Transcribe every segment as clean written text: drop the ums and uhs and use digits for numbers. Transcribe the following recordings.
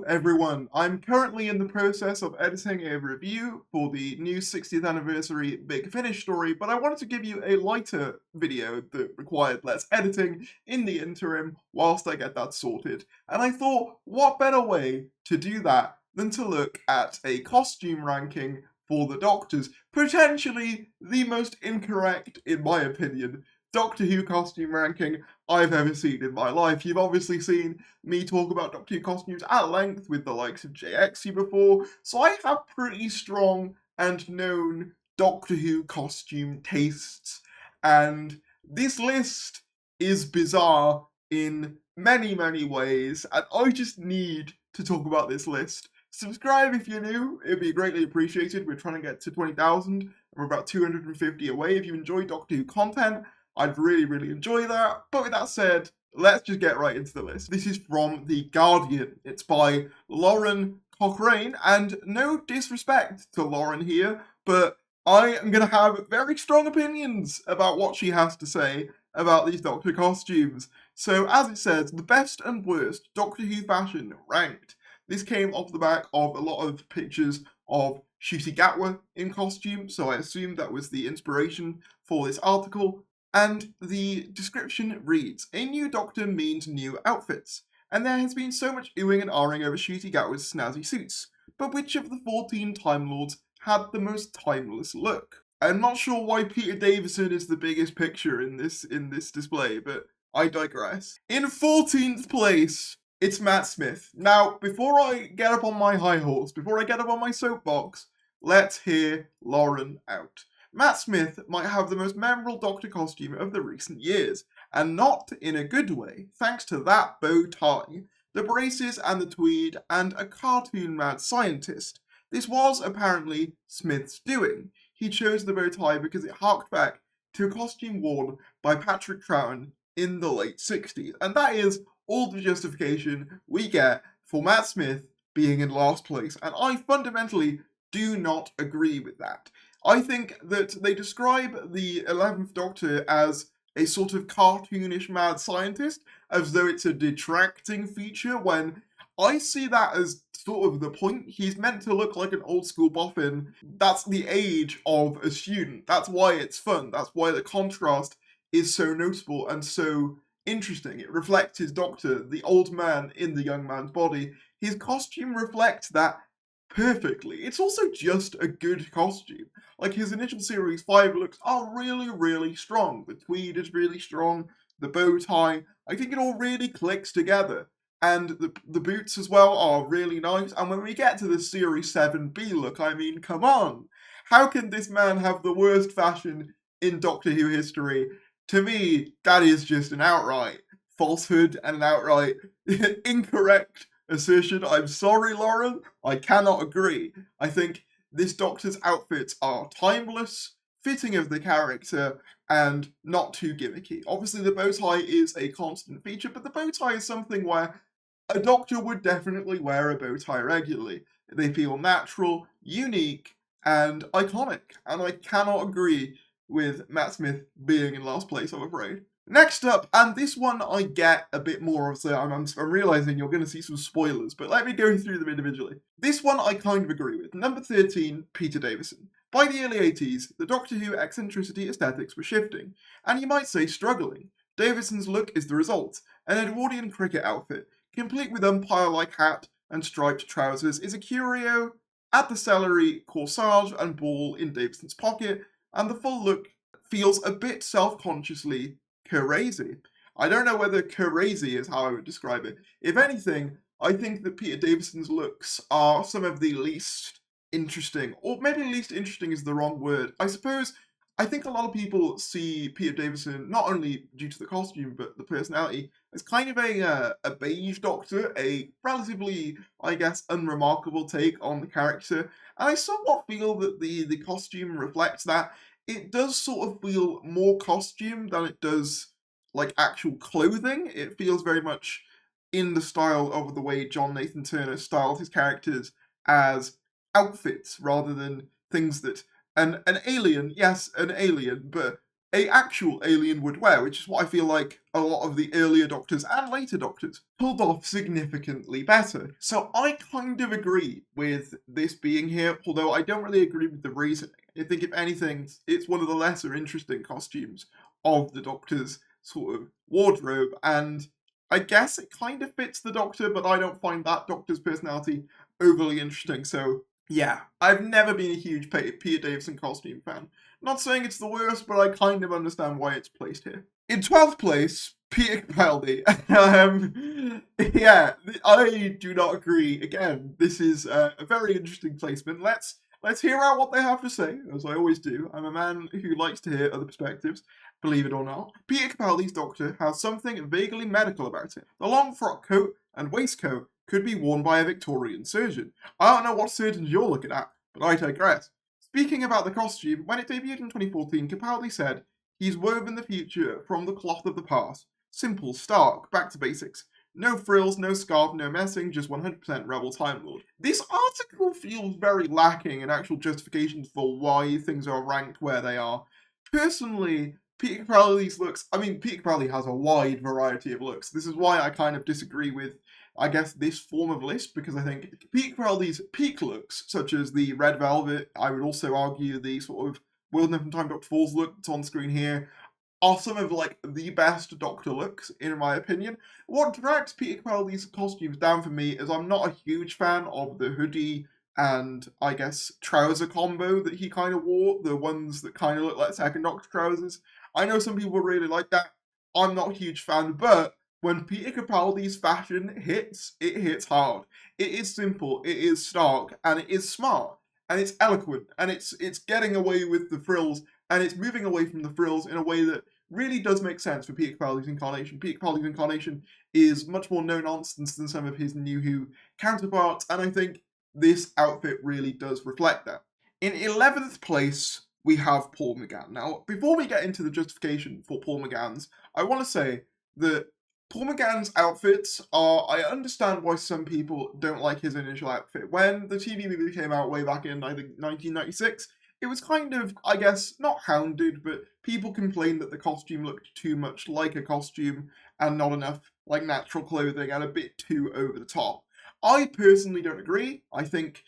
everyone. I'm currently in the process of editing a review for the new 60th anniversary Big Finish story, but I wanted to give you a lighter video that required less editing in the interim whilst I get that sorted. And I thought, what better way to do that than to look at a costume ranking for the Doctors, potentially the most incorrect, in my opinion, Doctor Who costume ranking I've ever seen in my life. You've obviously seen me talk about Doctor Who costumes at length with the likes of JXU before, so I have pretty strong and known Doctor Who costume tastes, and this list is bizarre in many, many ways, and I just need to talk about this list. Subscribe if you're new, it'd be greatly appreciated. We're trying to get to 20,000, and we're about 250 away. If you enjoy Doctor Who content, I'd really enjoy that. But with that said, let's just get right into the list. This is from The Guardian. It's by Lauren Cochrane, and no disrespect to Lauren here, but I am going to have very strong opinions about what she has to say about these Doctor costumes. So, as it says, the best and worst Doctor Who fashion ranked. This came off the back of a lot of pictures of Ncuti Gatwa in costume, so I assume that was the inspiration for this article. And the description reads, a new Doctor means new outfits, and there has been so much oohing and ahhing over Ncuti Gatwa's snazzy suits, but which of the 14 Time Lords had the most timeless look? I'm not sure why Peter Davison is the biggest picture in this display, but I digress. In 14th place, it's Matt Smith. Now, before I get up on my high horse, before I get up on my soapbox, let's hear Lauren out. Matt Smith might have the most memorable Doctor costume of the recent years, and not in a good way, thanks to that bow tie, the braces and the tweed, and a cartoon-mad scientist. This was, apparently, Smith's doing. He chose the bow tie because it harked back to a costume worn by Patrick Troughton in the late 60s, and that is all the justification we get for Matt Smith being in last place, and I fundamentally do not agree with that. I think that they describe the 11th Doctor as a sort of cartoonish mad scientist, as though it's a detracting feature, when I see that as sort of the point. He's meant to look like an old school boffin. That's the age of a student. That's why it's fun. That's why the contrast is so noticeable and so interesting. It reflects his Doctor, the old man in the young man's body. His costume reflects that perfectly. It's also just a good costume. Like, his initial series 5 looks are really strong. The tweed is really strong, the bow tie, I think it all really clicks together. And the boots as well are really nice. And when we get to the series 7B look, I mean, come on. How can this man have the worst fashion in Doctor Who history? To me, that is just an outright falsehood and an outright incorrect assertion. I'm sorry, Lauren, I cannot agree. I think this Doctor's outfits are timeless, fitting of the character, and not too gimmicky. Obviously, the bow tie is a constant feature, but the bow tie is something where a Doctor would definitely wear a bow tie regularly. They feel natural, unique, and iconic, and I cannot agree with Matt Smith being in last place, I'm afraid. Next up, and this one I get a bit more of, so I'm realising you're going to see some spoilers, but let me go through them individually. This one I kind of agree with. Number 13, Peter Davison. By the early 80s, the Doctor Who eccentricity aesthetics were shifting, and you might say struggling. Davison's look is the result. An Edwardian cricket outfit, complete with umpire-like hat and striped trousers, is a curio at the celery, corsage and ball in Davison's pocket, and the full look feels a bit self-consciously crazy. I don't know whether crazy is how I would describe it. If anything, I think that Peter Davison's looks are some of the least interesting, or maybe least interesting is the wrong word. I think a lot of people see Peter Davison, not only due to the costume, but the personality, as kind of a beige Doctor, a relatively, I guess, unremarkable take on the character. And I somewhat feel that the costume reflects that. It does sort of feel more costume than it does, like, actual clothing. It feels very much in the style of the way John Nathan Turner styled his characters as outfits, rather than things that... An alien, yes, an alien, but a actual alien would wear, which is what I feel like a lot of the earlier Doctors and later Doctors pulled off significantly better. So I kind of agree with this being here, although I don't really agree with the reasoning. I think if anything, it's one of the lesser interesting costumes of the Doctor's sort of wardrobe, and I guess it kind of fits the Doctor, but I don't find that Doctor's personality overly interesting, so yeah, I've never been a huge Peter Davison costume fan. Not saying it's the worst, but I kind of understand why it's placed here. In 12th place, Peter Capaldi. Yeah, I do not agree. Again, this is a very interesting placement. Let's hear out what they have to say, as I always do. I'm a man who likes to hear other perspectives, believe it or not. Peter Capaldi's Doctor has something vaguely medical about it. The long frock coat and waistcoat could be worn by a Victorian surgeon. I don't know what surgeons you're looking at, but I digress. Speaking about the costume, when it debuted in 2014, Capaldi said, "He's woven the future from the cloth of the past. Simple, stark, back to basics. No frills, no scarf, no messing, just 100% Rebel Time Lord." This article feels very lacking in actual justifications for why things are ranked where they are. Personally, Peter Capaldi's looks, Peter Capaldi has a wide variety of looks. This is why I kind of disagree with, I guess, this form of list, because I think Peter Capaldi's peak looks, such as the red velvet, I would also argue the sort of Wilderness from Time Dr. Falls look that's on screen here, are some of, like, the best Doctor looks, in my opinion. What drags Peter Capaldi's costumes down for me is I'm not a huge fan of the hoodie and, I guess, trouser combo that he kind of wore, the ones that kind of look like second Doctor trousers. I know some people really like that. I'm not a huge fan, but when Peter Capaldi's fashion hits, it hits hard. It is simple, it is stark, and it is smart, and it's eloquent, and it's getting away with the frills, and it's moving away from the frills in a way that really does make sense for Peter Capaldi's incarnation. Peter Capaldi's incarnation is much more no-nonsense than some of his New Who counterparts, and I think this outfit really does reflect that. In 11th place, we have Paul McGann. Now, before we get into the justification for Paul McGann's, I want to say that Paul McGann's outfits are, I understand why some people don't like his initial outfit. When the TV movie came out way back in, I think, 1996, it was kind of, I guess, not hounded, but people complained that the costume looked too much like a costume and not enough like natural clothing and a bit too over the top. I personally don't agree. I think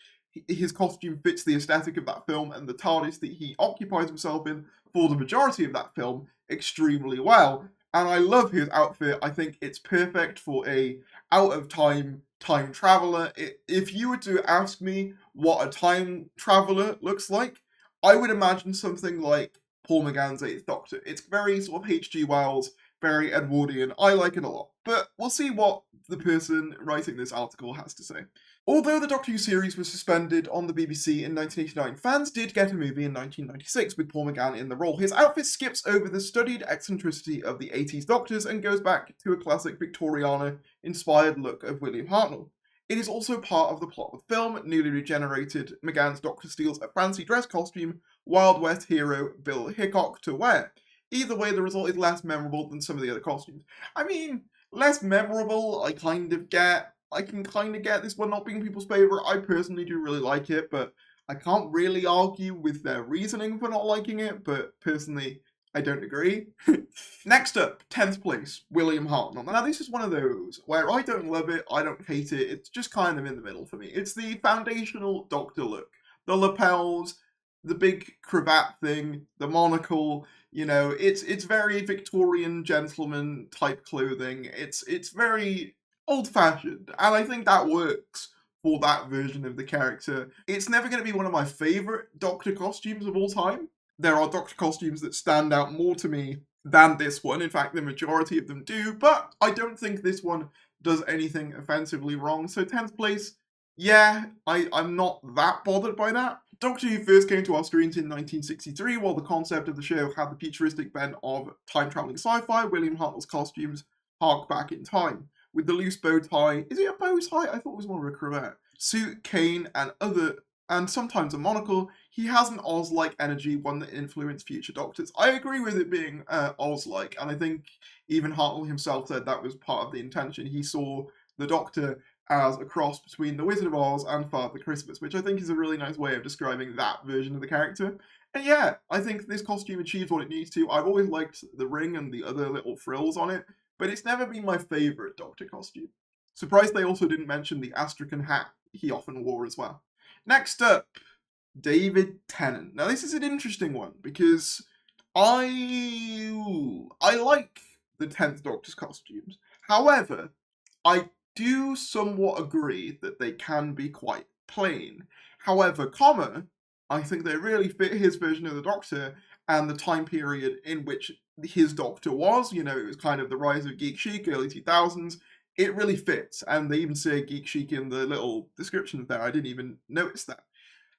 his costume fits the aesthetic of that film and the TARDIS that he occupies himself in for the majority of that film extremely well. And I love his outfit. I think it's perfect for a out-of-time time traveler. If you were to ask me what a time traveler looks like, I would imagine something like Paul McGann's Eighth Doctor. It's very sort of H.G. Wells, very Edwardian. I like it a lot. But we'll see what the person writing this article has to say. Although the Doctor Who series was suspended on the BBC in 1989, fans did get a movie in 1996 with Paul McGann in the role. His outfit skips over the studied eccentricity of the 80s Doctors and goes back to a classic Victoriana-inspired look of William Hartnell. It is also part of the plot of the film. Newly regenerated McGann's Doctor steals a fancy dress costume Wild West hero Bill Hickok to wear. Either way, the result is less memorable than some of the other costumes. I mean, less memorable, I can kind of get this one not being people's favourite. I personally do really like it, but I can't really argue with their reasoning for not liking it, but personally, I don't agree. Next up, 10th place, William Hartnell. Now, this is one of those where I don't love it, I don't hate it, it's just kind of in the middle for me. It's the foundational Doctor look. The lapels, the big cravat thing, the monocle, you know, it's very Victorian gentleman type clothing. It's very old-fashioned, and I think that works for that version of the character. It's never going to be one of my favourite Doctor costumes of all time. There are Doctor costumes that stand out more to me than this one. In fact, the majority of them do, but I don't think this one does anything offensively wrong. So 10th place, yeah, I'm not that bothered by that. Doctor Who first came to our screens in 1963, while the concept of the show had the futuristic bent of time-travelling sci-fi. William Hartnell's costumes hark back in time. With the loose bow tie, is it a bow tie? I thought it was more of a cravat. Suit, cane, and sometimes a monocle, he has an Oz-like energy, one that influenced future Doctors. I agree with it being Oz-like, and I think even Hartnell himself said that was part of the intention. He saw the Doctor as a cross between the Wizard of Oz and Father Christmas, which I think is a really nice way of describing that version of the character. And yeah, I think this costume achieves what it needs to. I've always liked the ring and the other little frills on it, but it's never been my favourite Doctor costume. Surprised they also didn't mention the Astrakhan hat he often wore as well. Next up, David Tennant. Now this is an interesting one because I like the 10th Doctor's costumes. However, I do somewhat agree that they can be quite plain. However, I think they really fit his version of the Doctor and the time period in which his Doctor was. You know, it was kind of the rise of geek chic, early 2000s. It really fits, and they even say geek chic in the little description there. I didn't even notice that.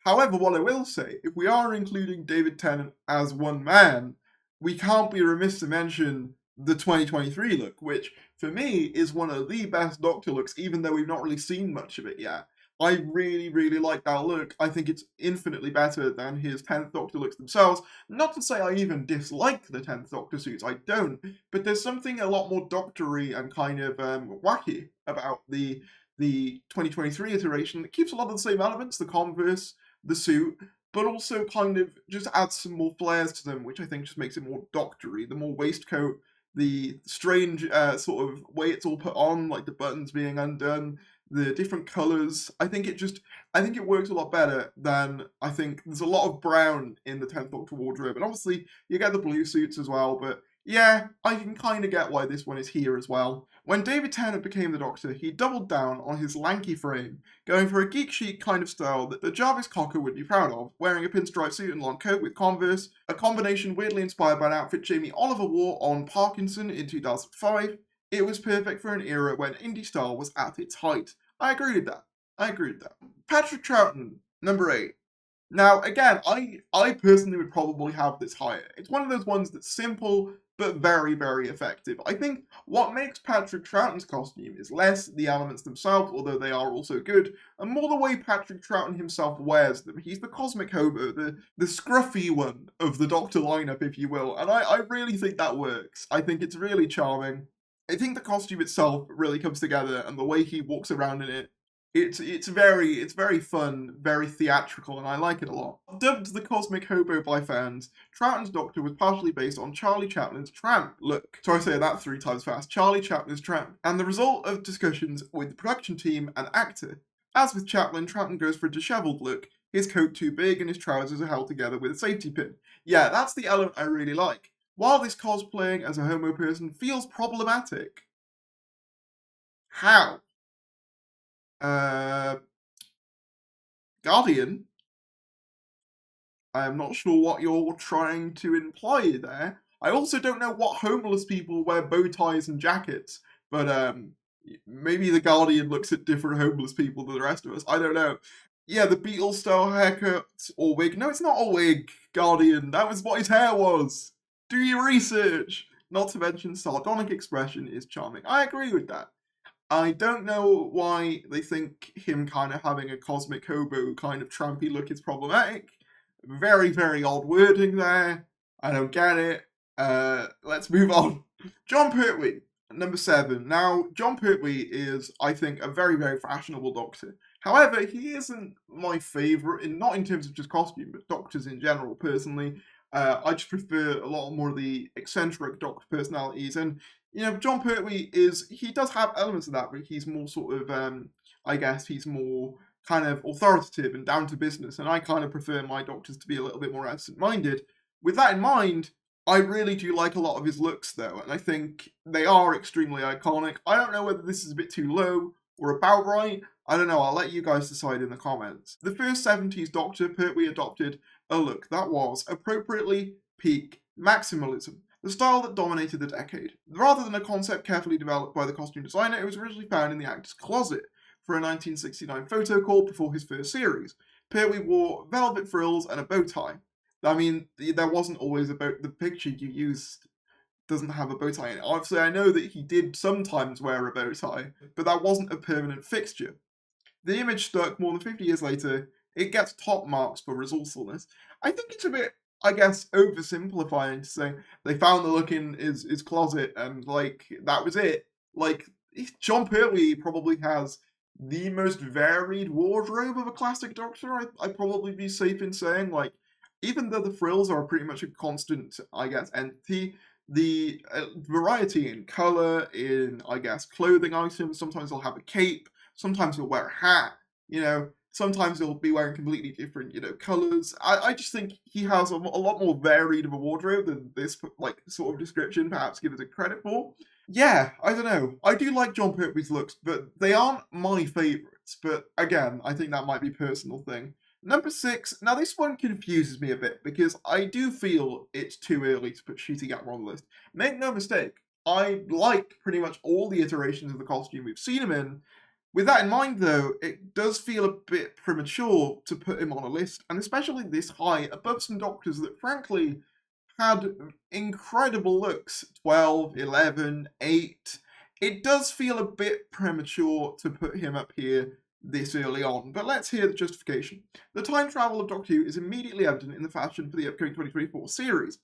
However, what I will say, if we are including David Tennant as one man, we can't be remiss to mention the 2023 look, which for me is one of the best Doctor looks, even though we've not really seen much of it yet. I really, really like that look. I think it's infinitely better than his 10th Doctor looks themselves. Not to say I even dislike the 10th Doctor suits, I don't, but there's something a lot more doctory and kind of wacky about the 2023 iteration that keeps a lot of the same elements, the Converse, the suit, but also kind of just adds some more flares to them, which I think just makes it more doctory. The more waistcoat, the strange sort of way it's all put on, like the buttons being undone, the different colours. I think it works a lot better than, I think there's a lot of brown in the 10th Doctor wardrobe, and obviously you get the blue suits as well, but yeah, I can kind of get why this one is here as well. When David Tennant became the Doctor, he doubled down on his lanky frame, going for a geek chic kind of style that the Jarvis Cocker would be proud of, wearing a pinstripe suit and long coat with Converse, a combination weirdly inspired by an outfit Jamie Oliver wore on Parkinson in 2005. It was perfect for an era when indie style was at its height. I agree with that. Patrick Troughton, number 8. Now, again, I personally would probably have this higher. It's one of those ones that's simple, but very, very effective. I think what makes Patrick Troughton's costume is less the elements themselves, although they are also good, and more the way Patrick Troughton himself wears them. He's the cosmic hobo, the scruffy one of the Doctor lineup, if you will, and I really think that works. I think it's really charming. I think the costume itself really comes together, and the way he walks around in it, it's very fun, very theatrical, and I like it a lot. Dubbed the Cosmic Hobo by fans, Troughton's Doctor was partially based on Charlie Chaplin's Tramp look. Sorry, I say that 3 times fast. Charlie Chaplin's Tramp, and the result of discussions with the production team and actor. As with Chaplin, Troughton goes for a dishevelled look, his coat too big and his trousers are held together with a safety pin. Yeah, that's the element I really like. While this cosplaying as a homo person feels problematic. How? Guardian? I am not sure what you're trying to imply there. I also don't know what homeless people wear bow ties and jackets, but maybe the Guardian looks at different homeless people than the rest of us. I don't know. Yeah, the Beatles-style haircut or wig. No, it's not a wig, Guardian. That was what his hair was. Do your research. Not to mention, sardonic expression is charming. I agree with that. I don't know why they think him kind of having a cosmic hobo kind of trampy look is problematic. Very, very odd wording there. I don't get it. Let's move on. Jon Pertwee, number 7. Now, Jon Pertwee is, I think, a very, very fashionable Doctor. However, he isn't my favourite, not in terms of just costume, but Doctors in general, personally. I just prefer a lot more of the eccentric Doctor personalities, and you know, Jon Pertwee he does have elements of that, but he's more sort of, I guess he's more kind of authoritative and down to business, and I kind of prefer my Doctors to be a little bit more absent-minded. With that in mind, I really do like a lot of his looks, though, and I think they are extremely iconic. I don't know whether this is a bit too low or about right. I don't know, I'll let you guys decide in the comments. The first 70s Doctor, Pertwee adopted a look that was appropriately peak maximalism, the style that dominated the decade. Rather than a concept carefully developed by the costume designer, it was originally found in the actor's closet for a 1969 photo call before his first series. Pertwee wore velvet frills and a bow tie. I mean, there wasn't always the picture you used doesn't have a bow tie in it. Obviously, I know that he did sometimes wear a bow tie, but that wasn't a permanent fixture. The image stuck more than 50 years later. It gets top marks for resourcefulness. I think it's a bit, I guess, oversimplifying to say they found the look in his closet and, like, that was it. Like, Jon Pertwee probably has the most varied wardrobe of a classic Doctor, I'd probably be safe in saying. Like, even though the frills are pretty much a constant, I guess, entity, the variety in colour, in, I guess, clothing items, sometimes they'll have a cape, sometimes he'll wear a hat, you know, sometimes he'll be wearing completely different, you know, colours. I just think he has a lot more varied of a wardrobe than this, like, sort of description perhaps gives it credit for. Yeah, I don't know. I do like John Pertwee's looks, but they aren't my favourites. But again, I think that might be a personal thing. Number 6, now this one confuses me a bit, because I do feel it's too early to put Ncuti Gatwa on the list. Make no mistake, I like pretty much all the iterations of the costume we've seen him in. With that in mind, though, it does feel a bit premature to put him on a list, and especially this high, above some Doctors that, frankly, had incredible looks. 12, 11, 8. It does feel a bit premature to put him up here this early on, but let's hear the justification. The time travel of Doctor Who is immediately evident in the fashion for the upcoming 2024 series.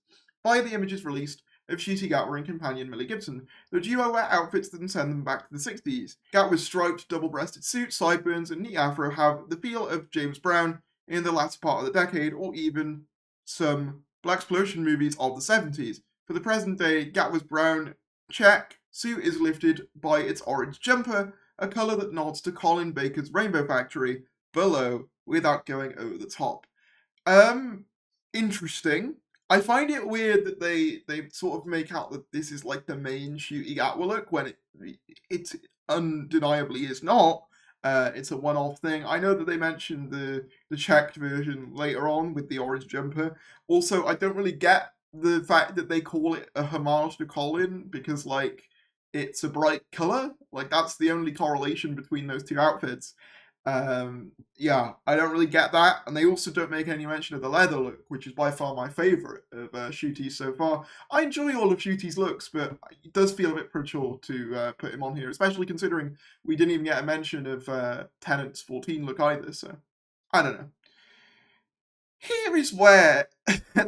By the images released of Ncuti Gatwa and companion Millie Gibson, the duo wear outfits that send them back to the 60s. Gatwa's striped, double-breasted suit, sideburns, and neat afro have the feel of James Brown in the latter part of the decade, or even some blaxploitation movies of the 70s. For the present day, Gatwa's brown check suit is lifted by its orange jumper, a colour that nods to Colin Baker's Rainbow Factory below without going over the top. Interesting. I find it weird that they sort of make out that this is like the main Ncuti Gatwa look when it undeniably is not. It's a one-off thing. I know that they mentioned the checked version later on with the orange jumper. Also, I don't really get the fact that they call it a homage to Colin, because, like, it's a bright colour. Like, that's the only correlation between those two outfits. Yeah, I don't really get that. And they also don't make any mention of the leather look, which is by far my favourite of Ncuti's so far. I enjoy all of Ncuti's looks, but it does feel a bit premature to put him on here, especially considering we didn't even get a mention of Tennant's 14 look either, so I don't know. Here is where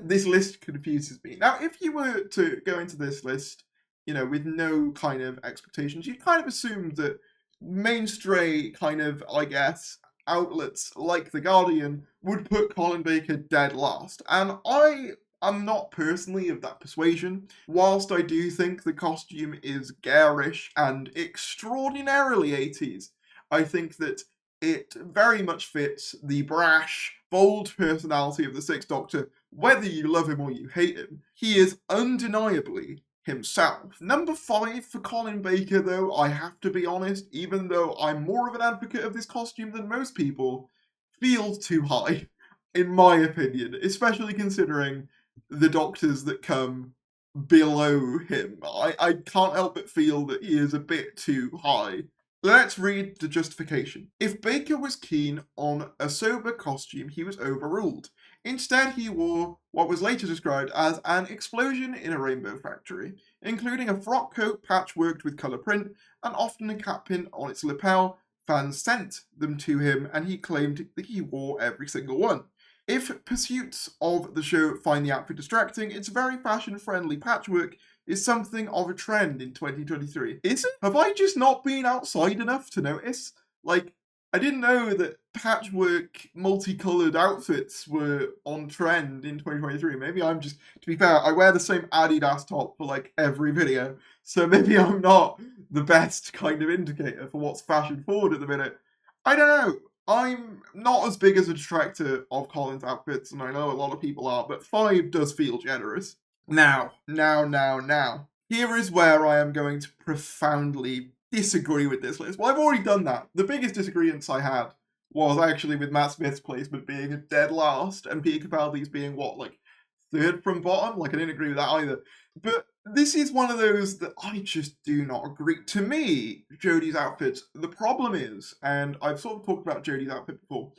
this list confuses me. Now, if you were to go into this list, you know, with no kind of expectations, you'd kind of assume that mainstream kind of, I guess, outlets like The Guardian would put Colin Baker dead last. And I am not personally of that persuasion. Whilst I do think the costume is garish and extraordinarily 80s, I think that it very much fits the brash, bold personality of the Sixth Doctor, whether you love him or you hate him. He is undeniably himself. Number 5 for Colin Baker, though, I have to be honest, even though I'm more of an advocate of this costume than most people, feels too high, in my opinion, especially considering the Doctors that come below him. I can't help but feel that he is a bit too high. Let's read the justification. If Baker was keen on a sober costume, he was overruled. Instead, he wore what was later described as an explosion in a rainbow factory, including a frock coat patchworked with colour print and often a cap pin on its lapel. Fans sent them to him and he claimed that he wore every single one. If pursuits of the show find the outfit distracting, its very fashion-friendly patchwork is something of a trend in 2023. Is it? Have I just not been outside enough to notice? Like, I didn't know that patchwork, multicoloured outfits were on trend in 2023. Maybe I'm just, to be fair, I wear the same Adidas top for like every video, so maybe I'm not the best kind of indicator for what's fashion forward at the minute. I don't know. I'm not as big as a detractor of Colin's outfits, and I know a lot of people are, but 5 does feel generous. Now. Here is where I am going to profoundly disagree with this list. Well, I've already done that. The biggest disagreements I had was actually with Matt Smith's placement being a dead last, and Peter Capaldi's being, what, like, 3rd from bottom? Like, I didn't agree with that either. But this is one of those that I just do not agree. To me, Jodie's outfit, the problem is, and I've sort of talked about Jodie's outfit before,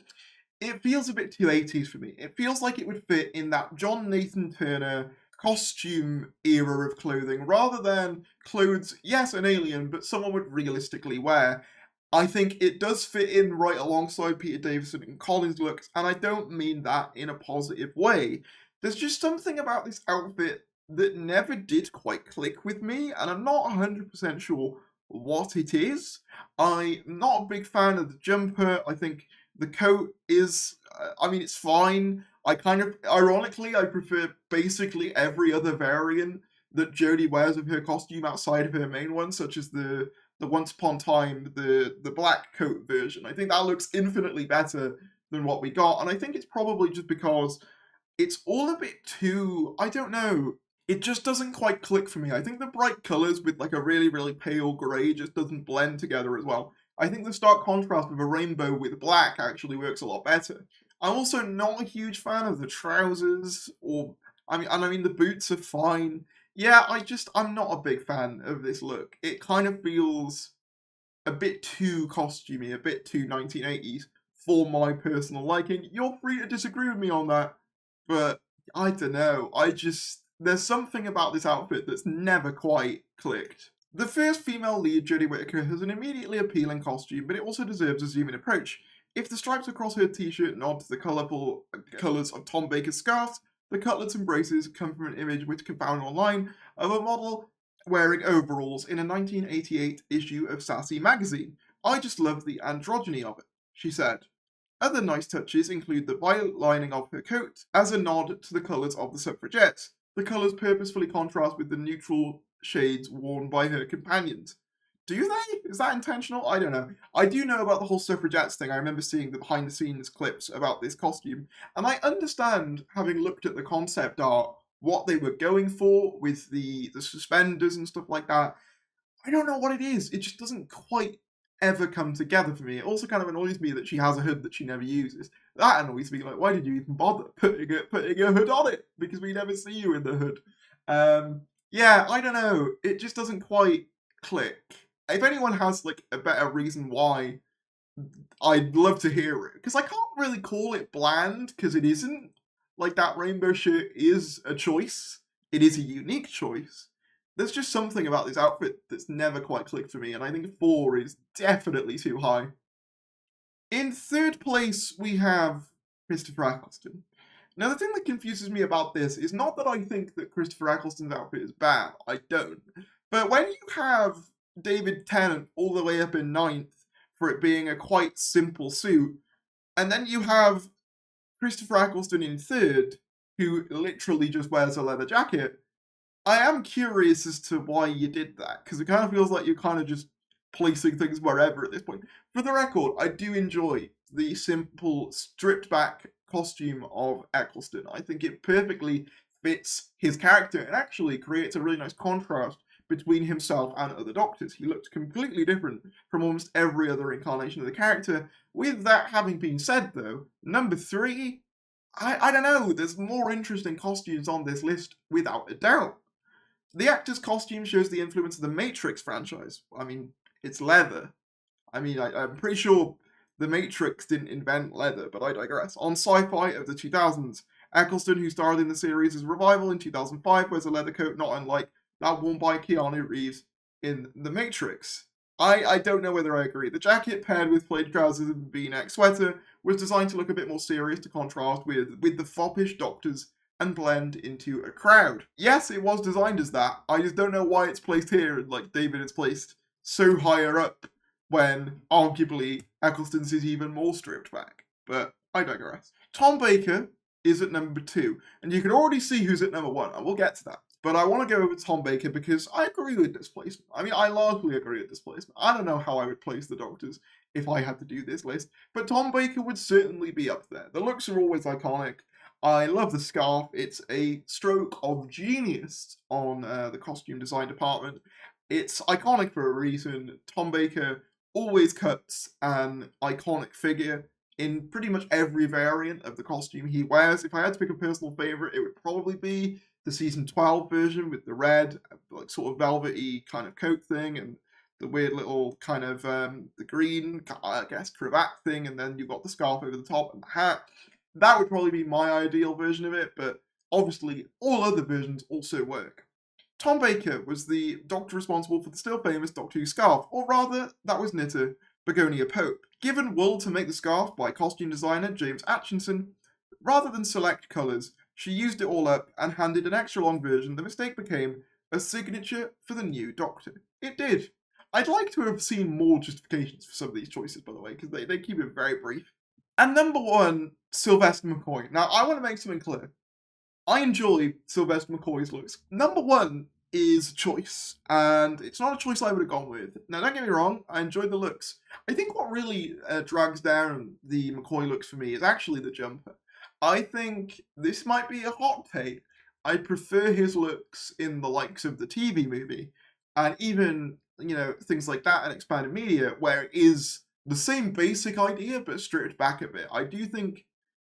it feels a bit too 80s for me. It feels like it would fit in that John Nathan Turner costume era of clothing, rather than clothes, yes, an alien, but someone would realistically wear. I think it does fit in right alongside Peter Davison and Colin's looks, and I don't mean that in a positive way. There's just something about this outfit that never did quite click with me, and I'm not 100% sure what it is. I'm not a big fan of the jumper. I think The coat is, I mean, it's fine. I kind of, ironically, I prefer basically every other variant that Jodie wears of her costume outside of her main one, such as the Once Upon Time, the black coat version. I think that looks infinitely better than what we got, and I think it's probably just because it's all a bit too, I don't know, it just doesn't quite click for me. I think the bright colours with like a really, really pale grey just doesn't blend together as well. I think the stark contrast of a rainbow with black actually works a lot better. I'm also not a huge fan of the trousers, or I mean the boots are fine. Yeah, I'm not a big fan of this look. It kind of feels a bit too costumey, a bit too 1980s for my personal liking. You're free to disagree with me on that, but I don't know. There's something about this outfit that's never quite clicked. The first female lead, Jodie Whittaker, has an immediately appealing costume, but it also deserves a zoom-in approach. If the stripes across her t-shirt nod to the colourful colours of Tom Baker's scarf, the cutlets and braces come from an image which can be found online of a model wearing overalls in a 1988 issue of Sassy magazine. I just love the androgyny of it, she said. Other nice touches include the violet lining of her coat as a nod to the colours of the suffragettes. The colours purposefully contrast with the neutral shades worn by her companions. Do they? Is that intentional? I don't know. I do know about the whole suffragettes thing. I remember seeing the behind-the-scenes clips about this costume, and I understand, having looked at the concept art, what they were going for with the suspenders and stuff like that. I don't know what it is. It just doesn't quite ever come together for me. It also kind of annoys me that she has a hood that she never uses. That annoys me. Like, why did you even bother putting a hood on it? Because we never see you in the hood. Yeah, I don't know. It just doesn't quite click. If anyone has like a better reason why, I'd love to hear it. Because I can't really call it bland, because it isn't. Like, that rainbow shirt is a choice. It is a unique choice. There's just something about this outfit that's never quite clicked for me, and I think 4 is definitely too high. In third place, we have Christopher Eccleston. Now, the thing that confuses me about this is not that I think that Christopher Eccleston's outfit is bad. I don't. But when you have David Tennant all the way up in 9th for it being a quite simple suit, and then you have Christopher Eccleston in 3rd, who literally just wears a leather jacket, I am curious as to why you did that, because it kind of feels like you're kind of just placing things wherever at this point. For the record, I do enjoy the simple, stripped-back costume of Eccleston. I think it perfectly fits his character and actually creates a really nice contrast between himself and other Doctors. He looks completely different from almost every other incarnation of the character. With that having been said, though, number 3, I don't know, there's more interesting costumes on this list, without a doubt. The actor's costume shows the influence of the Matrix franchise. I mean, it's leather. I mean, I'm pretty sure the Matrix didn't invent leather, but I digress. On Sci-Fi of the 2000s, Eccleston, who starred in the series' revival in 2005, wears a leather coat not unlike that worn by Keanu Reeves in The Matrix. I don't know whether I agree. The jacket, paired with plaid trousers and V-neck sweater, was designed to look a bit more serious to contrast with the foppish Doctors and blend into a crowd. Yes, it was designed as that. I just don't know why it's placed here, like David is placed so higher up when, arguably, Eccleston's is even more stripped back. But I digress. Tom Baker is at number 2, and you can already see who's at number 1, and we'll get to that. But I want to go with Tom Baker because I agree with this placement. I mean, I largely agree with this placement. I don't know how I would place the Doctors if I had to do this list, but Tom Baker would certainly be up there. The looks are always iconic. I love the scarf. It's a stroke of genius on the costume design department. It's iconic for a reason. Tom Baker always cuts an iconic figure in pretty much every variant of the costume he wears. If I had to pick a personal favourite, it would probably be the season 12 version with the red, like sort of velvety kind of coat thing, and the weird little kind of the green, I guess, cravat thing, and then you've got the scarf over the top and the hat. That would probably be my ideal version of it, but obviously all other versions also work. Tom Baker was the Doctor responsible for the still famous Doctor Who scarf, or rather, that was knitter Begonia Pope. Given wool to make the scarf by costume designer James Atchison, rather than select colours, she used it all up and handed an extra long version. The mistake became a signature for the new Doctor. It did. I'd like to have seen more justifications for some of these choices, by the way, because they keep it very brief. And number 1, Sylvester McCoy. Now, I want to make something clear. I enjoy Sylvester McCoy's looks. Number 1 is choice, and it's not a choice I would have gone with. Now, don't get me wrong, I enjoyed the looks. I think what really drags down the McCoy looks for me is actually the jumper. I think this might be a hot take. I prefer his looks in the likes of the TV movie, and even, you know, things like that in expanded media, where it is the same basic idea, but stripped back a bit. I do think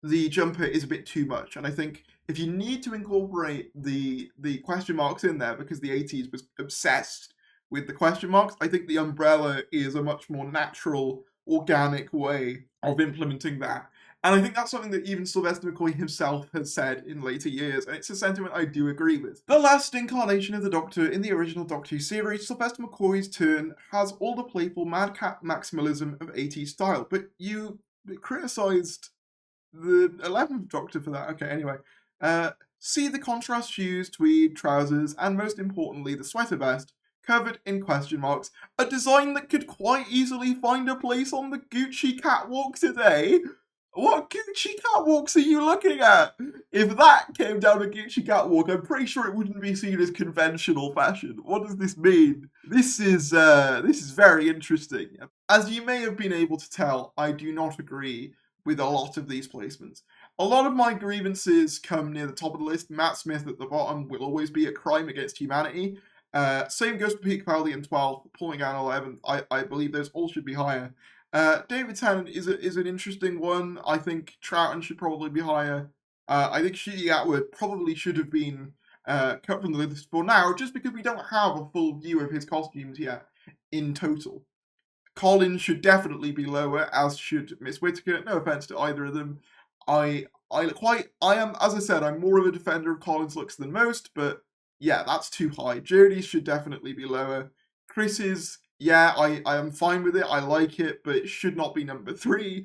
the jumper is a bit too much, and I think if you need to incorporate the question marks in there because the 80s was obsessed with the question marks, I think the umbrella is a much more natural, organic way of implementing that. And I think that's something that even Sylvester McCoy himself has said in later years, and it's a sentiment I do agree with. The last incarnation of the Doctor in the original Doctor Who series, Sylvester McCoy's turn has all the playful madcap maximalism of 80s style, but you criticised the 11th Doctor for that. Okay, anyway. See the contrast shoes, tweed, trousers, and most importantly, the sweater vest, covered in question marks. A design that could quite easily find a place on the Gucci catwalk today. What Gucci catwalks are you looking at? If that came down a Gucci catwalk, I'm pretty sure it wouldn't be seen as conventional fashion. What does this mean? This is very interesting. As you may have been able to tell, I do not agree with a lot of these placements. A lot of my grievances come near the top of the list. Matt Smith at the bottom will always be a crime against humanity. Same goes for Peter Capaldi in 12, pulling out 11. I believe those all should be higher. David Tennant is an interesting one. I think Troughton should probably be higher. I think Ncuti Gatwa probably should have been cut from the list for now, just because we don't have a full view of his costumes yet in total. Colin should definitely be lower, as should Miss Whittaker. No offense to either of them. I am, as I said, I'm more of a defender of Colin's looks than most, but yeah, that's too high. Jodie's should definitely be lower. Chris's, yeah, I am fine with it. I like it, but it should not be number 3.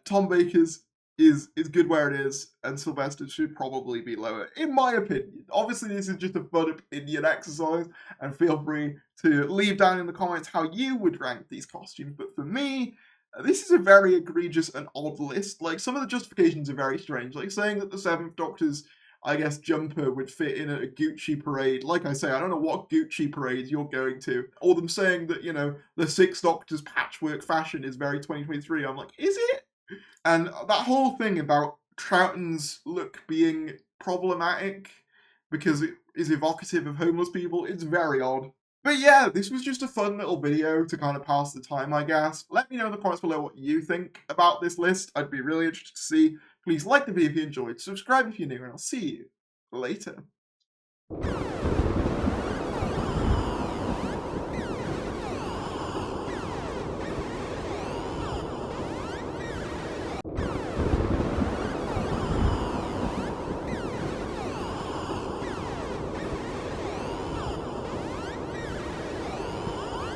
Tom Baker's is good where it is, and Sylvester should probably be lower, in my opinion. Obviously, this is just a fun opinion exercise, and feel free to leave down in the comments how you would rank these costumes. But for me, this is a very egregious and odd list. Like, some of the justifications are very strange. Like, saying that the 7th Doctor's, I guess, jumper would fit in a Gucci parade. Like I say, I don't know what Gucci parade you're going to. Or them saying that, you know, the 6th Doctor's patchwork fashion is very 2023. I'm like, is it? And that whole thing about Troughton's look being problematic because it is evocative of homeless people, it's very odd. But yeah, this was just a fun little video to kind of pass the time, I guess. Let me know in the comments below what you think about this list. I'd be really interested to see. Please like the video if you enjoyed, subscribe if you're new, and I'll see you later.